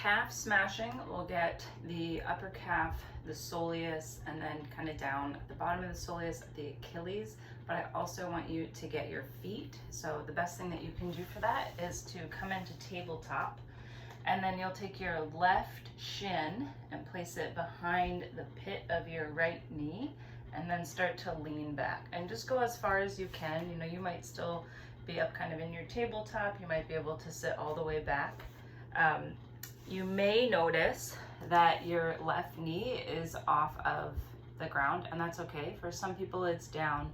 calf smashing will get the upper calf, the soleus, and then kind of down at the bottom of the soleus, the Achilles. But I also want you to get your feet. So the best thing that you can do for that is to come into tabletop, and then you'll take your left shin and place it behind the pit of your right knee, and then start to lean back. And just go as far as you can. You know, you might still be up kind of in your tabletop. You might be able to sit all the way back. You may notice that your left knee is off of the ground, and that's okay. For some people it's down,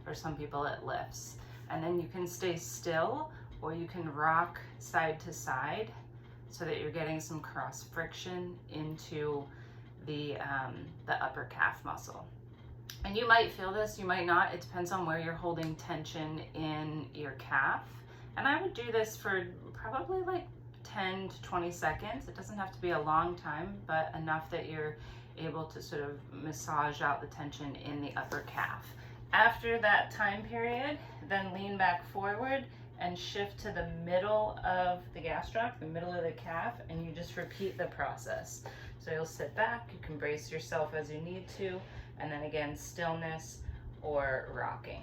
for some people it lifts. And then you can stay still, or you can rock side to side so that you're getting some cross friction into the upper calf muscle. And you might feel this, you might not. It depends on where you're holding tension in your calf. And I would do this for probably like 10 to 20 seconds. It doesn't have to be a long time, but enough that you're able to sort of massage out the tension in the upper calf. After that time period, then lean back forward and shift to the middle of the gastroc, the middle of the calf, and you just repeat the process. So you'll sit back, you can brace yourself as you need to, and then again, stillness or rocking.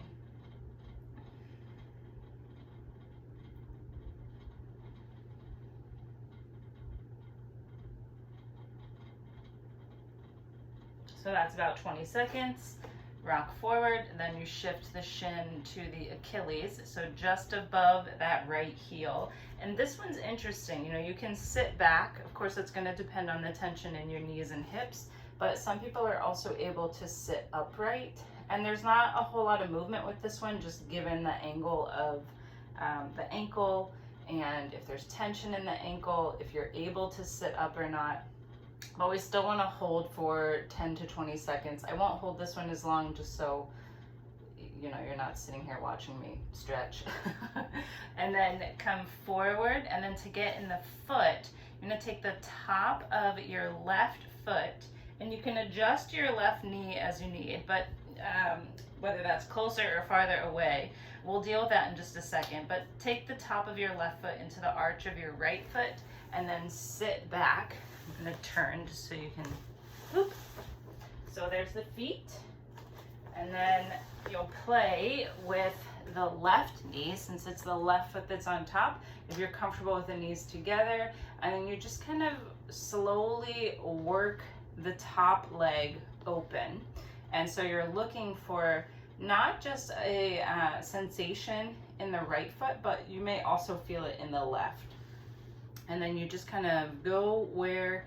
So that's about 20 seconds. Rock forward, and then you shift the shin to the Achilles, so just above that right heel. And this one's interesting. You know, you can sit back. Of course, it's going to depend on the tension in your knees and hips, but some people are also able to sit upright. And there's not a whole lot of movement with this one, just given the angle of the ankle, and if there's tension in the ankle, if you're able to sit up or not. But we still want to hold for 10 to 20 seconds. I won't hold this one as long, just so you know you're not sitting here watching me stretch. And then come forward, and then to get in the foot, you're going to take the top of your left foot, and you can adjust your left knee as you need, but whether that's closer or farther away, we'll deal with that in just a second. But take the top of your left foot into the arch of your right foot, and then sit back. I'm going to turn just so you can, whoop. So there's the feet, and then you'll play with the left knee, since it's the left foot that's on top, if you're comfortable with the knees together, and then you just kind of slowly work the top leg open. And so you're looking for not just a sensation in the right foot, but you may also feel it in the left. And then you just kind of go where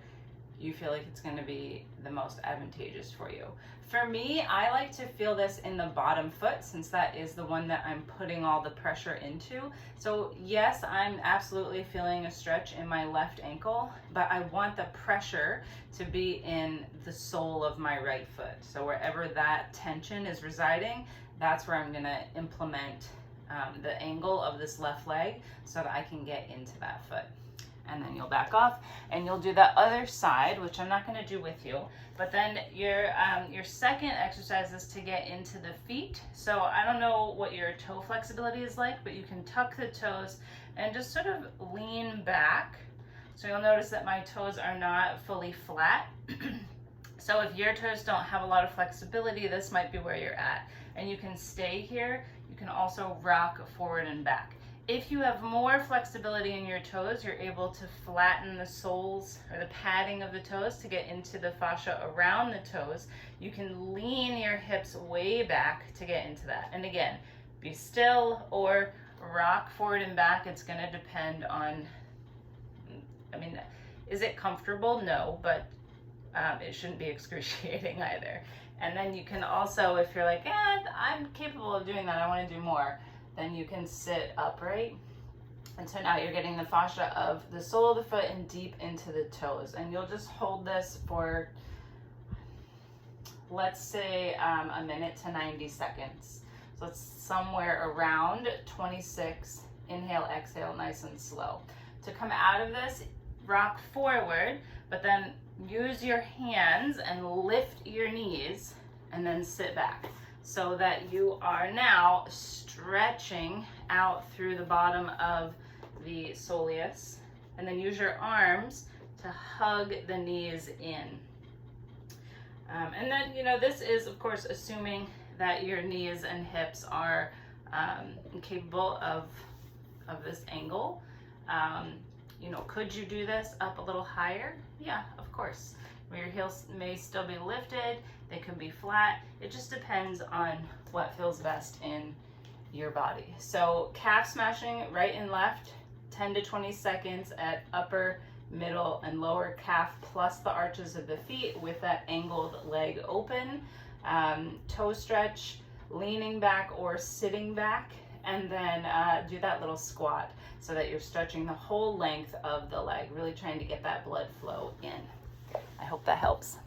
you feel like it's going to be the most advantageous for you. For me, I like to feel this in the bottom foot, since that is the one that I'm putting all the pressure into. So yes, I'm absolutely feeling a stretch in my left ankle, but I want the pressure to be in the sole of my right foot. So wherever that tension is residing, that's where I'm going to implement the angle of this left leg so that I can get into that foot. And then you'll back off, and you'll do the other side, which I'm not going to do with you. But then your second exercise is to get into the feet. So I don't know what your toe flexibility is like, but you can tuck the toes and just sort of lean back. So you'll notice that my toes are not fully flat. So if your toes don't have a lot of flexibility, this might be where you're at. And you can stay here. You can also rock forward and back. If you have more flexibility in your toes, you're able to flatten the soles or the padding of the toes to get into the fascia around the toes. You can lean your hips way back to get into that. And again, be still or rock forward and back. It's going to depend on, I mean, is it comfortable? No, but it shouldn't be excruciating either. And then you can also, if you're like, I'm capable of doing that, I want to do more, then you can sit upright. And so now you're getting the fascia of the sole of the foot and deep into the toes. And you'll just hold this for, let's say, a minute to 90 seconds. So it's somewhere around 26. Inhale, exhale, nice and slow. To come out of this, rock forward, but then use your hands and lift your knees, and then sit back, so that you are now stretching out through the bottom of the soleus. And then use your arms to hug the knees in. And then, this is, of course, assuming that your knees and hips are capable of this angle. Could you do this up a little higher? Yeah, of course. Your heels may still be lifted, they can be flat. It just depends on what feels best in your body. So calf smashing right and left, 10 to 20 seconds at upper, middle, and lower calf plus the arches of the feet with that angled leg open. Toe stretch, leaning back or sitting back, and then do that little squat so that you're stretching the whole length of the leg, really trying to get that blood flow in. I hope that helps.